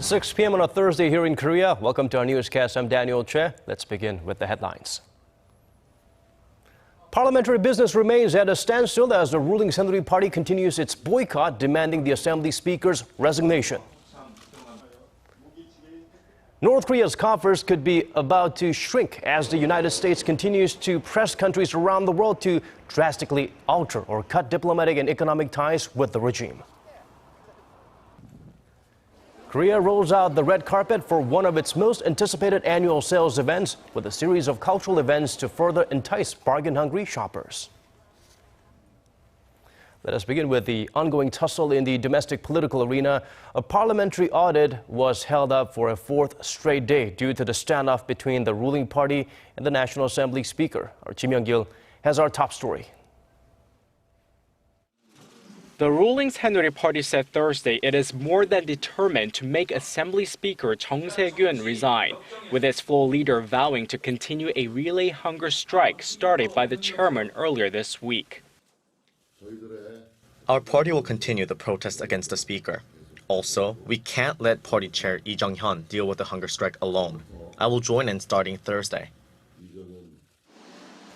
6 p.m. on a Thursday here in Korea. Welcome to our newscast. I'm Daniel Che. Let's begin with the headlines. Parliamentary business remains at a standstill as the ruling Saenuri Party continues its boycott, demanding the Assembly Speaker's resignation. North Korea's coffers could be about to shrink as the United States continues to press countries around the world to drastically alter or cut diplomatic and economic ties with the regime. Korea rolls out the red carpet for one of its most anticipated annual sales events with a series of cultural events to further entice bargain-hungry shoppers. Let us begin with the ongoing tussle in the domestic political arena. A parliamentary audit was held up for a fourth straight day due to the standoff between the ruling party and the National Assembly Speaker. Our Kim Young-gil has our top story. The ruling Saenuri Party said Thursday it is more than determined to make Assembly Speaker Chung Se-kyun resign, with its floor leader vowing to continue a relay hunger strike started by the chairman earlier this week. Our party will continue the protest against the speaker. Also, we can't let party chair Lee Jung-hyun deal with the hunger strike alone. I will join in starting Thursday.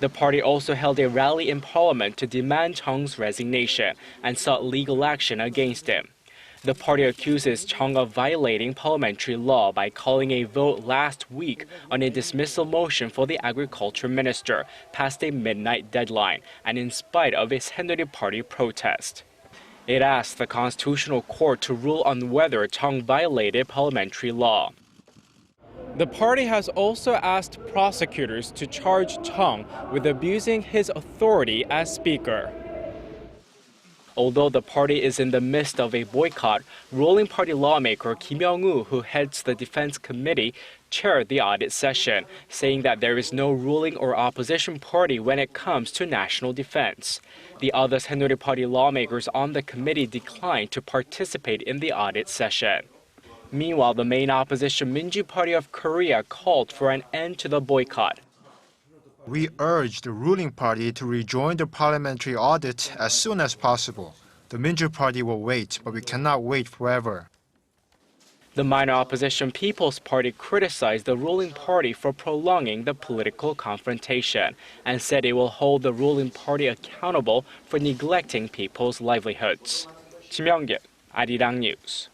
The party also held a rally in parliament to demand Chung's resignation and sought legal action against him. The party accuses Chung of violating parliamentary law by calling a vote last week on a dismissal motion for the agriculture minister past a midnight deadline and in spite of a Saenuri Party protest. It asked the Constitutional Court to rule on whether Chung violated parliamentary law. The party has also asked prosecutors to charge Chung with abusing his authority as speaker. Although the party is in the midst of a boycott, ruling party lawmaker Kim Young-woo, who heads the Defense Committee, chaired the audit session, saying that there is no ruling or opposition party when it comes to national defense. The other Saenuri Party lawmakers on the committee declined to participate in the audit session. Meanwhile, the main opposition Minju Party of Korea called for an end to the boycott. We urge the ruling party to rejoin the parliamentary audit as soon as possible. The Minju Party will wait, but we cannot wait forever. The minor opposition People's Party criticized the ruling party for prolonging the political confrontation and said it will hold the ruling party accountable for neglecting people's livelihoods. Kim Young-gil, Arirang News.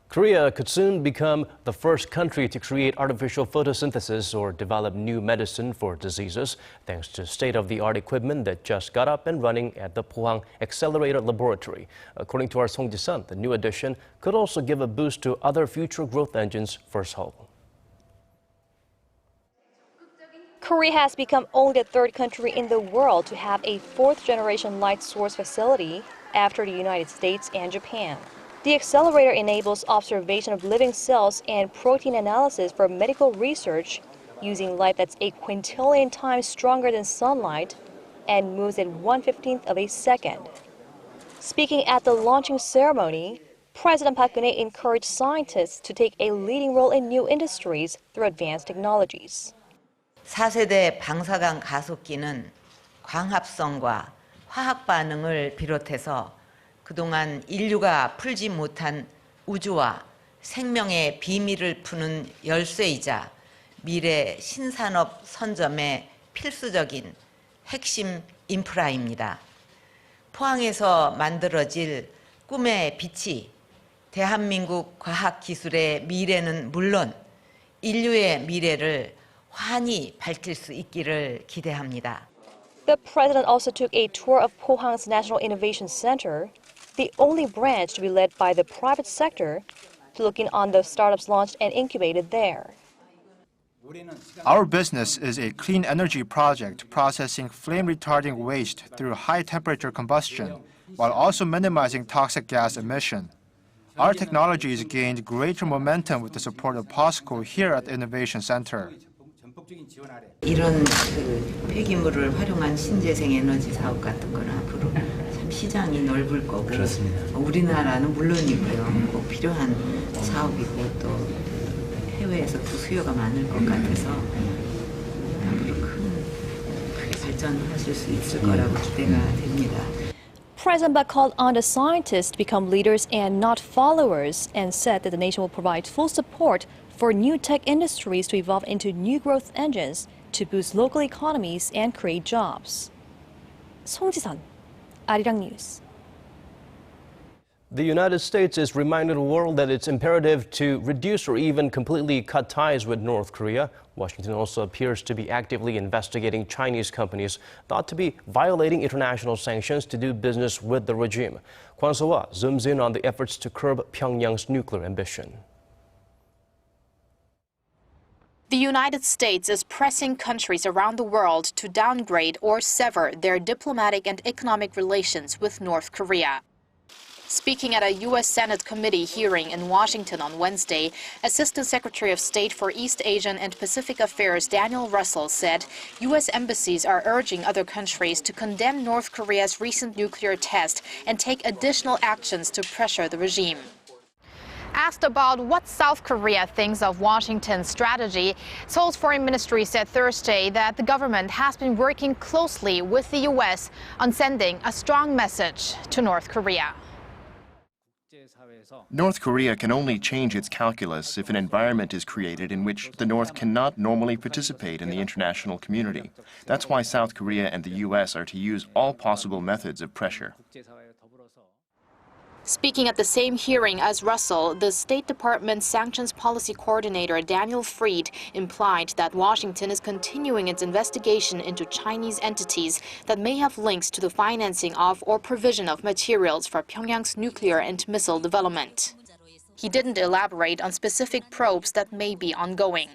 Korea could soon become the first country to create artificial photosynthesis or develop new medicine for diseases, thanks to state-of-the-art equipment that just got up and running at the Pohang Accelerator Laboratory. According to our Song Ji-sun, the new addition could also give a boost to other future growth engines for Seoul. Korea has become only the third country in the world to have a fourth-generation light source facility after the United States and Japan. The accelerator enables observation of living cells and protein analysis for medical research using light that's a quintillion times stronger than sunlight and moves at 1/15th of a second. Speaking at the launching ceremony, President Park Geun-hye encouraged scientists to take a leading role in new industries through advanced technologies. 4세대 방사능 가속기는 광합성과 화학 반응을 비롯해서 그동안 인류가 풀지 못한 우주와 생명의 비밀을 푸는 열쇠이자 미래 신산업 선점의 필수적인 핵심 인프라입니다. 포항에서 만들어질 꿈의 빛이 대한민국 과학기술의 미래는 물론 인류의 미래를 환히 밝힐 수 있기를 기대합니다. The president also took a tour of Pohang's National Innovation Center, the only branch to be led by the private sector, to look in on the startups launched and incubated there. Our business is a clean energy project processing flame-retarding waste through high-temperature combustion, while also minimizing toxic gas emission. Our technologies gained greater momentum with the support of POSCO here at the Innovation Center. 이런 폐기물을 활용한 신재생 에너지 사업 같은 거는 앞으로 참 시장이 넓을 거고 그렇습니다. 우리나라는 물론이고요. 꼭 필요한 사업이고 또 해외에서 또 수요가 많을 것 같아서 앞으로 크게 발전하실 수 있을 거라고 기대가 됩니다. President Park called on the scientists to become leaders and not followers, and said that the nation will provide full support for new tech industries to evolve into new growth engines to boost local economies and create jobs. 송지선, Arirang News. The United States is reminding the world that it's imperative to reduce or even completely cut ties with North Korea. Washington also appears to be actively investigating Chinese companies thought to be violating international sanctions to do business with the regime. Kwon So-hwa zooms in on the efforts to curb Pyongyang's nuclear ambition. The United States is pressing countries around the world to downgrade or sever their diplomatic and economic relations with North Korea. Speaking at a U.S. Senate committee hearing in Washington on Wednesday, Assistant Secretary of State for East Asian and Pacific Affairs Daniel Russel said U.S. embassies are urging other countries to condemn North Korea's recent nuclear test and take additional actions to pressure the regime. Asked about what South Korea thinks of Washington's strategy, Seoul's foreign ministry said Thursday that the government has been working closely with the U.S. on sending a strong message to North Korea. North Korea can only change its calculus if an environment is created in which the North cannot normally participate in the international community. That's why South Korea and the U.S. are to use all possible methods of pressure. Speaking at the same hearing as Russell, the State Department Sanctions Policy Coordinator Daniel Fried implied that Washington is continuing its investigation into Chinese entities that may have links to the financing of or provision of materials for Pyongyang's nuclear and missile development. He didn't elaborate on specific probes that may be ongoing.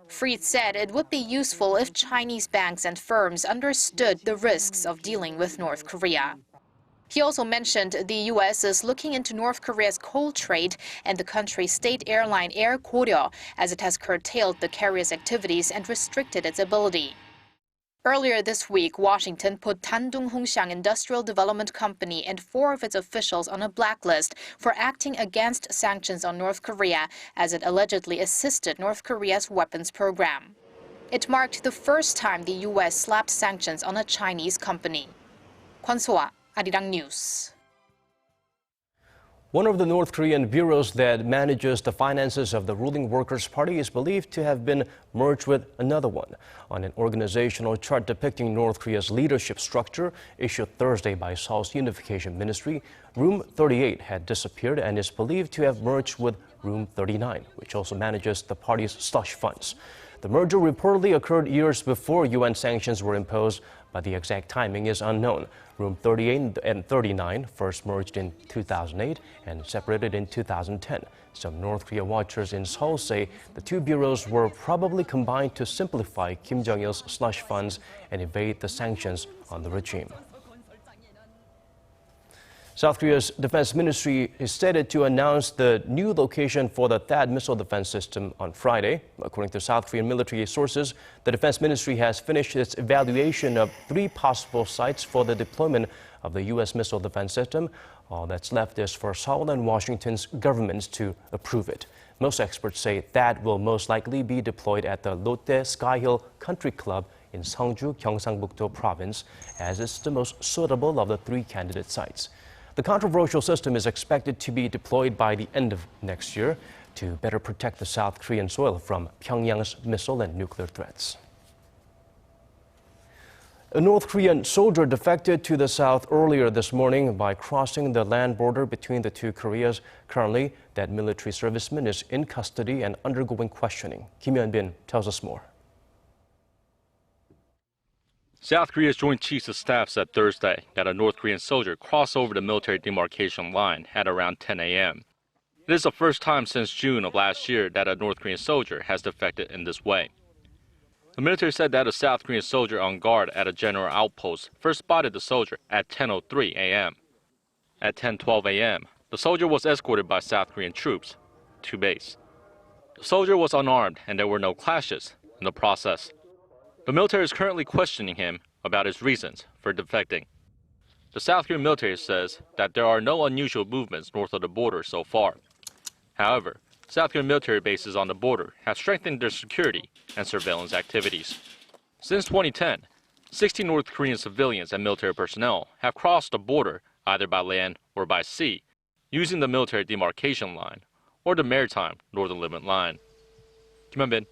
Fried said it would be useful if Chinese banks and firms understood the risks of dealing with North Korea. He also mentioned the U.S. is looking into North Korea's coal trade and the country's state airline Air Koryo, as it has curtailed the carrier's activities and restricted its ability. Earlier this week, Washington put Dandong Hongxiang Industrial Development Company and 4 of its officials on a blacklist for acting against sanctions on North Korea, as it allegedly assisted North Korea's weapons program. It marked the first time the U.S. slapped sanctions on a Chinese company. Kwon So-hwa, Arirang News. One of the North Korean bureaus that manages the finances of the ruling Workers' Party is believed to have been merged with another one. On an organizational chart depicting North Korea's leadership structure issued Thursday by Seoul's Unification Ministry, Room 38 had disappeared and is believed to have merged with Room 39, which also manages the party's slush funds. The merger reportedly occurred years before UN sanctions were imposed, but the exact timing is unknown. Room 38 and 39 first merged in 2008 and separated in 2010. Some North Korea watchers in Seoul say the two bureaus were probably combined to simplify Kim Jong-il's slush funds and evade the sanctions on the regime. South Korea's defense ministry is stated to announce the new location for the THAAD missile defense system on Friday. According to South Korean military sources, the defense ministry has finished its evaluation of 3 possible sites for the deployment of the U.S. missile defense system. All that's left is for Seoul and Washington's governments to approve it. Most experts say THAAD will most likely be deployed at the Lotte Sky Hill Country Club in Seongju, Gyeongsangbuk-do Province, as it's the most suitable of the 3 candidate sites. The controversial system is expected to be deployed by the end of next year to better protect the South Korean soil from Pyongyang's missile and nuclear threats. A North Korean soldier defected to the south earlier this morning by crossing the land border between the 2 Koreas. Currently, that military serviceman is in custody and undergoing questioning. Kim Hyun-bin tells us more. South Korea's Joint Chiefs of Staff said Thursday that a North Korean soldier crossed over the military demarcation line at around 10 a.m. It is the first time since June of last year that a North Korean soldier has defected in this way. The military said that a South Korean soldier on guard at a general outpost first spotted the soldier at 10:03 a.m. At 10:12 a.m., the soldier was escorted by South Korean troops to base. The soldier was unarmed and there were no clashes in the process. The military is currently questioning him about his reasons for defecting. The South Korean military says that there are no unusual movements north of the border so far. However, South Korean military bases on the border have strengthened their security and surveillance activities. Since 2010, 60 North Korean civilians and military personnel have crossed the border either by land or by sea, using the military demarcation line or the maritime northern limit line. Kim Hyun-bin,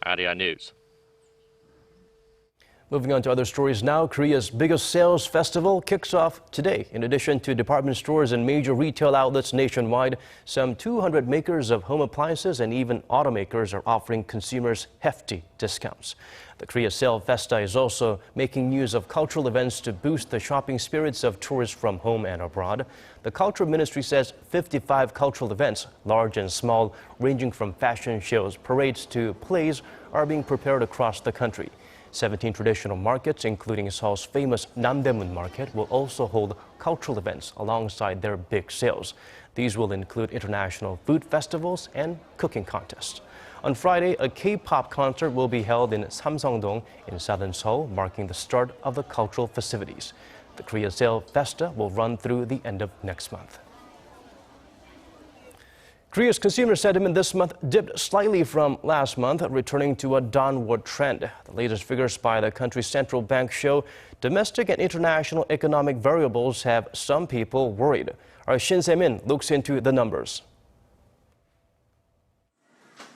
Arirang News. Moving on to other stories now, Korea's biggest sales festival kicks off today. In addition to department stores and major retail outlets nationwide, some 200 makers of home appliances and even automakers are offering consumers hefty discounts. The Korea Sale Festa is also making use of cultural events to boost the shopping spirits of tourists from home and abroad. The Culture Ministry says 55 cultural events, large and small, ranging from fashion shows, parades to plays, are being prepared across the country. 17 traditional markets, including Seoul's famous Namdaemun Market, will also hold cultural events alongside their big sales. These will include international food festivals and cooking contests. On Friday, a K-pop concert will be held in Samsung-dong in southern Seoul, marking the start of the cultural festivities. The Korea Sale Festa will run through the end of next month. Korea's consumer sentiment this month dipped slightly from last month, returning to a downward trend. The latest figures by the country's central bank show domestic and international economic variables have some people worried. Our Shin Se-min looks into the numbers.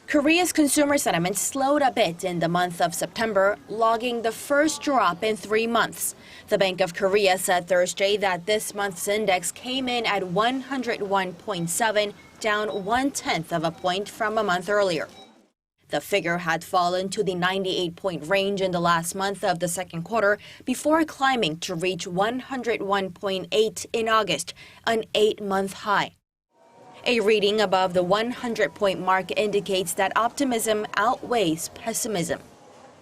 Korea's consumer sentiment slowed a bit in the month of September, logging the first drop in 3 months. The Bank of Korea said Thursday that this month's index came in at 101.7, down 1/10 of a point from a month earlier. The figure had fallen to the 98-point range in the last month of the second quarter before climbing to reach 101.8 in August, an 8-month high. A reading above the 100-point mark indicates that optimism outweighs pessimism.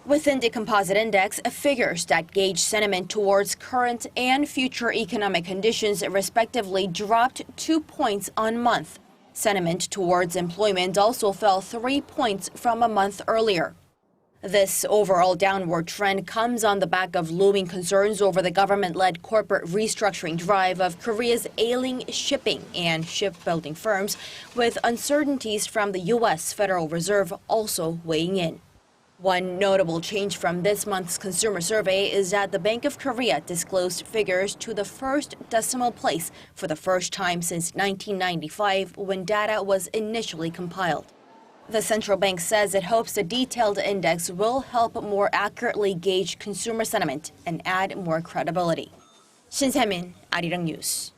Within the composite index, figures that gauge sentiment towards current and future economic conditions respectively dropped 2 points on month. Sentiment towards employment also fell 3 points from a month earlier. This overall downward trend comes on the back of looming concerns over the government-led corporate restructuring drive of Korea's ailing shipping and shipbuilding firms, with uncertainties from the U.S. Federal Reserve also weighing in. One notable change from this month's consumer survey is that the Bank of Korea disclosed figures to the first decimal place for the first time since 1995, when data was initially compiled. The central bank says it hopes the detailed index will help more accurately gauge consumer sentiment and add more credibility. Shin Se-min, Arirang News.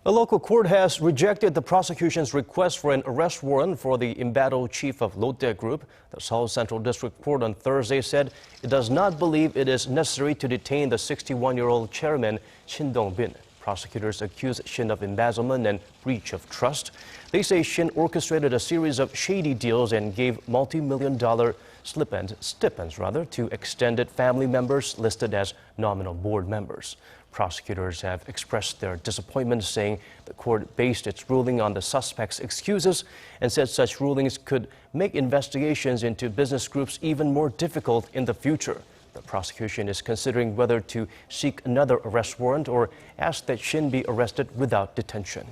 A local court has rejected the prosecution's request for an arrest warrant for the embattled chief of Lotte Group. The Seoul Central District Court on Thursday said it does not believe it is necessary to detain the 61-year-old chairman, Shin Dong-bin. Prosecutors accuse Shin of embezzlement and breach of trust. They say Shin orchestrated a series of shady deals and gave multi-million-dollar stipends to extended family members listed as nominal board members. Prosecutors have expressed their disappointment, saying the court based its ruling on the suspect's excuses and said such rulings could make investigations into business groups even more difficult in the future. The prosecution is considering whether to seek another arrest warrant or ask that Shin be arrested without detention.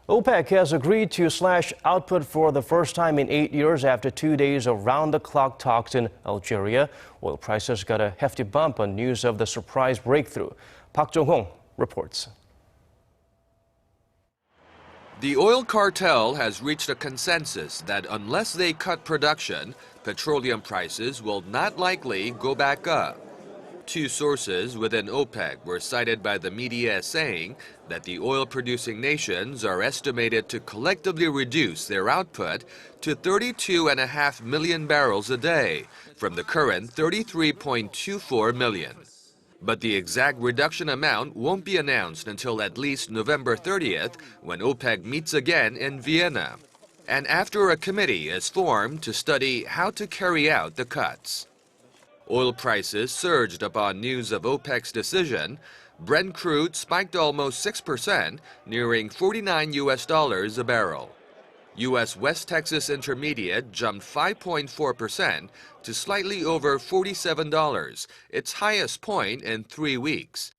OPEC has agreed to slash output for the first time in 8 years after 2 days of round-the-clock talks in Algeria. Oil prices got a hefty bump on news of the surprise breakthrough. Park Jong-hong reports. The oil cartel has reached a consensus that unless they cut production, petroleum prices will not likely go back up. Two sources within OPEC were cited by the media as saying that the oil-producing nations are estimated to collectively reduce their output to 32.5 million barrels a day from the current 33.24 million. But the exact reduction amount won't be announced until at least November 30th, when OPEC meets again in Vienna, and after a committee is formed to study how to carry out the cuts. Oil prices surged upon news of OPEC's decision. Brent crude spiked almost 6%, nearing $49 a barrel. U.S. West Texas Intermediate jumped 5.4% to slightly over $47, its highest point in 3 weeks.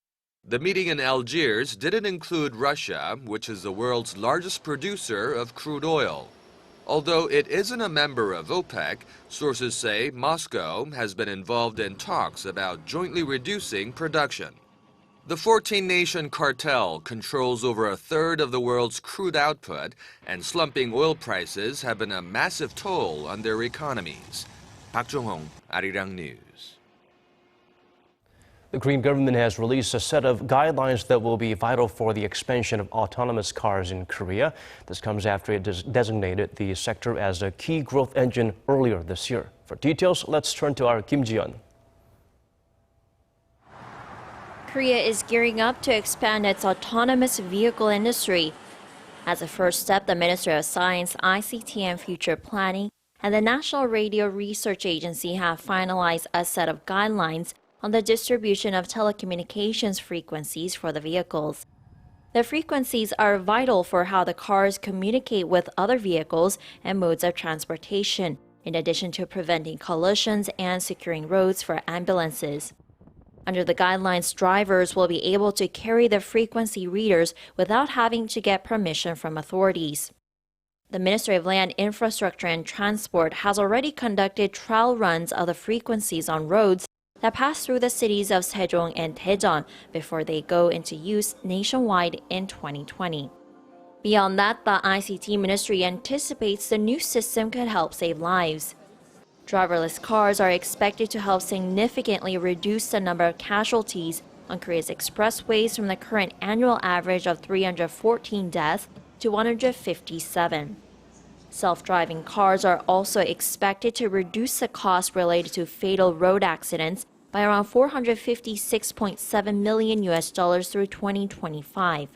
The meeting in Algiers didn't include Russia, which is the world's largest producer of crude oil. Although it isn't a member of OPEC, sources say Moscow has been involved in talks about jointly reducing production. The 14-nation cartel controls over a third of the world's crude output, and slumping oil prices have been a massive toll on their economies. Park Jong-hong, Arirang News. The Korean government has released a set of guidelines that will be vital for the expansion of autonomous cars in Korea. This comes after it designated the sector as a key growth engine earlier this year. For details, let's turn to our Kim Ji-yeon. Korea is gearing up to expand its autonomous vehicle industry. As a first step, the Ministry of Science, ICT and Future Planning and the National Radio Research Agency have finalized a set of guidelines on the distribution of telecommunications frequencies for the vehicles. The frequencies are vital for how the cars communicate with other vehicles and modes of transportation, in addition to preventing collisions and securing roads for ambulances. Under the guidelines, drivers will be able to carry the frequency readers without having to get permission from authorities. The Ministry of Land, Infrastructure and Transport has already conducted trial runs of the frequencies on roads that pass through the cities of Sejong and Daejeon before they go into use nationwide in 2020. Beyond that, the ICT Ministry anticipates the new system could help save lives. Driverless cars are expected to help significantly reduce the number of casualties on Korea's expressways from the current annual average of 314 deaths to 157. Self-driving cars are also expected to reduce the cost related to fatal road accidents by around $456.7 million through 2025.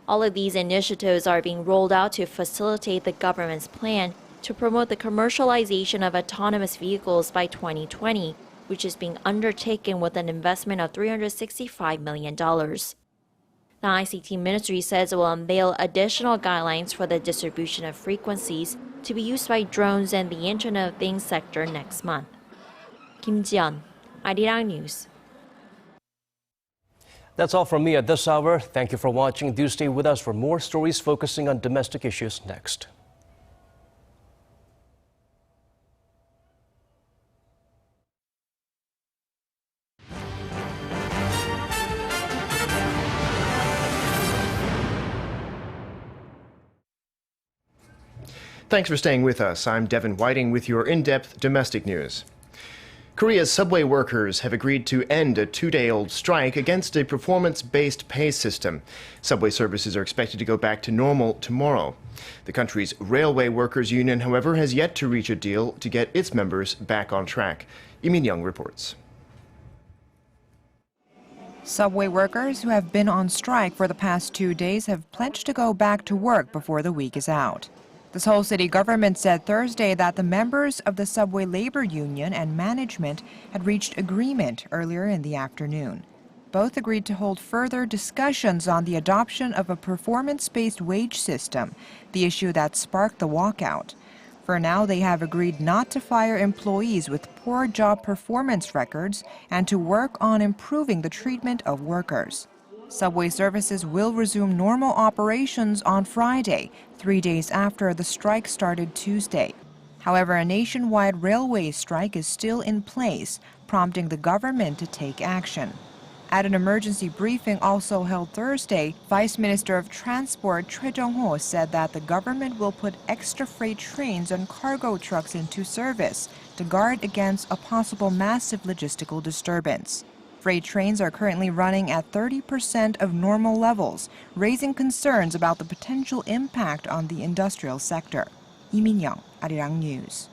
All of these initiatives are being rolled out to facilitate the government's plan to promote the commercialization of autonomous vehicles by 2020, which is being undertaken with an investment of $365 million. The ICT Ministry says it will unveil additional guidelines for the distribution of frequencies to be used by drones and the Internet of Things sector next month. Kim Ji-yeon, Arirang News. That's all from me at this hour. Thank you for watching. Do stay with us for more stories focusing on domestic issues next. Thanks for staying with us. I'm Devin Whiting with your in-depth domestic news. Korea's subway workers have agreed to end a two-day-old strike against a performance-based pay system. Subway services are expected to go back to normal tomorrow. The country's railway workers union, however, has yet to reach a deal to get its members back on track. Lee Min-young reports. Subway workers who have been on strike for the past 2 days have pledged to go back to work before the week is out. The Seoul city government said Thursday that the members of the subway labor union and management had reached agreement earlier in the afternoon. Both agreed to hold further discussions on the adoption of a performance-based wage system, the issue that sparked the walkout. For now, they have agreed not to fire employees with poor job performance records and to work on improving the treatment of workers. Subway services will resume normal operations on Friday, 3 days after the strike started Tuesday. However, a nationwide railway strike is still in place, prompting the government to take action. At an emergency briefing also held Thursday, Vice Minister of Transport Choi Jong-ho said that the government will put extra freight trains and cargo trucks into service to guard against a possible massive logistical disturbance. Freight trains are currently running at 30% of normal levels, raising concerns about the potential impact on the industrial sector. Lee Min-young, Arirang News.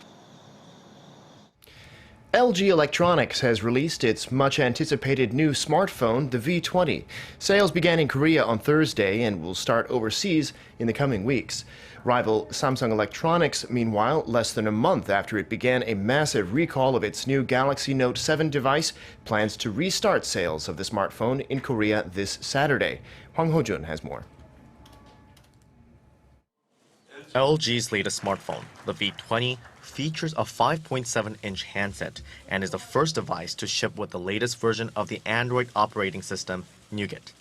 LG Electronics has released its much-anticipated new smartphone, the V20. Sales began in Korea on Thursday and will start overseas in the coming weeks. Rival Samsung Electronics, meanwhile, less than a month after it began a massive recall of its new Galaxy Note 7 device, plans to restart sales of the smartphone in Korea this Saturday. Hwang Ho-jun has more. LG's latest smartphone, the V20, features a 5.7-inch handset and is the first device to ship with the latest version of the Android operating system, Nougat.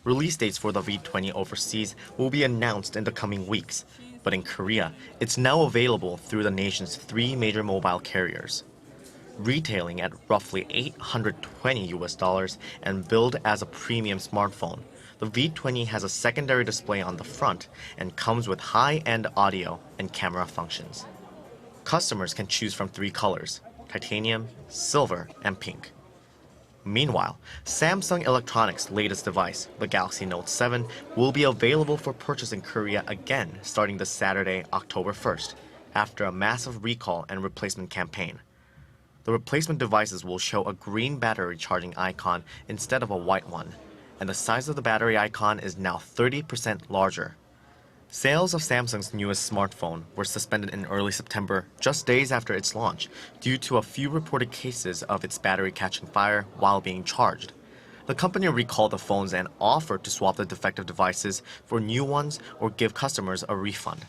Release dates for the V20 overseas will be announced in the coming weeks, but in Korea, it's now available through the nation's 3 major mobile carriers. Retailing at roughly $820 and billed as a premium smartphone, the V20 has a secondary display on the front and comes with high-end audio and camera functions. Customers can choose from 3 colors: titanium, silver, and pink. Meanwhile, Samsung Electronics' latest device, the Galaxy Note 7, will be available for purchase in Korea again starting this Saturday, October 1st, after a massive recall and replacement campaign. The replacement devices will show a green battery charging icon instead of a white one, and the size of the battery icon is now 30% larger. Sales of Samsung's newest smartphone were suspended in early September, just days after its launch, due to a few reported cases of its battery catching fire while being charged. The company recalled the phones and offered to swap the defective devices for new ones or give customers a refund.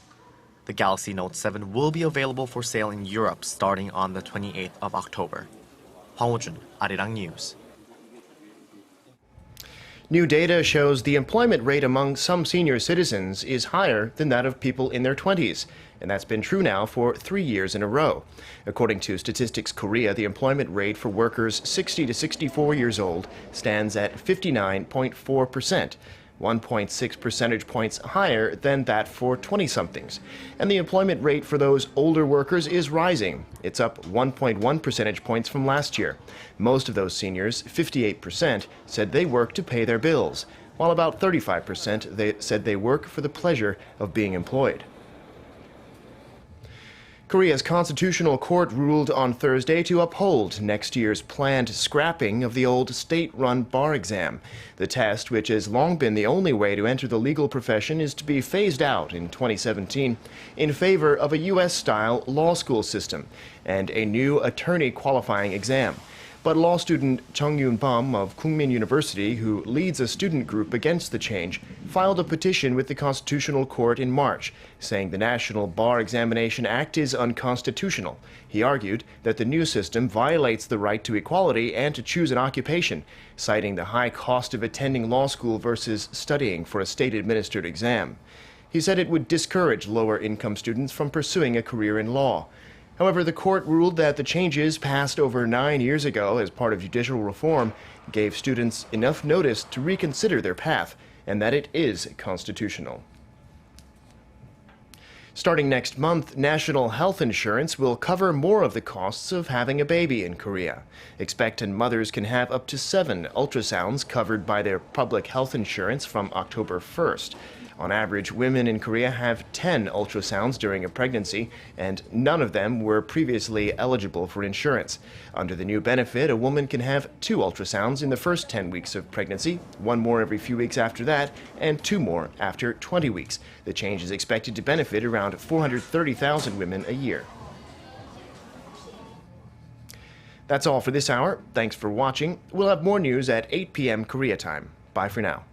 The Galaxy Note 7 will be available for sale in Europe starting on the 28th of October. Hwang Ho-jun, Arirang News. New data shows the employment rate among some senior citizens is higher than that of people in their 20s, and that's been true now for 3 years in a row. According to Statistics Korea, the employment rate for workers 60 to 64 years old stands at 59.4%. 1.6 percentage points higher than that for 20-somethings. And the employment rate for those older workers is rising. It's up 1.1 percentage points from last year. Most of those seniors, 58%, said they work to pay their bills, while about 35% said they work for the pleasure of being employed. Korea's Constitutional Court ruled on Thursday to uphold next year's planned scrapping of the old state-run bar exam. The test, which has long been the only way to enter the legal profession, is to be phased out in 2017 in favor of a U.S.-style law school system and a new attorney qualifying exam. But law student Chung Yoon-bum of Kookmin University, who leads a student group against the change, filed a petition with the Constitutional Court in March, saying the National Bar Examination Act is unconstitutional. He argued that the new system violates the right to equality and to choose an occupation, citing the high cost of attending law school versus studying for a state-administered exam. He said it would discourage lower-income students from pursuing a career in law. However, the court ruled that the changes passed over 9 years ago as part of judicial reform gave students enough notice to reconsider their path, and that it is constitutional. Starting next month, national health insurance will cover more of the costs of having a baby in Korea. Expectant mothers can have up to 7 ultrasounds covered by their public health insurance from October 1st. On average, women in Korea have 10 ultrasounds during a pregnancy, and none of them were previously eligible for insurance. Under the new benefit, a woman can have 2 ultrasounds in the first 10 weeks of pregnancy, 1 more every few weeks after that, and 2 more after 20 weeks. The change is expected to benefit around 430,000 women a year. That's all for this hour. Thanks for watching. We'll have more news at 8 p.m. Korea time. Bye for now.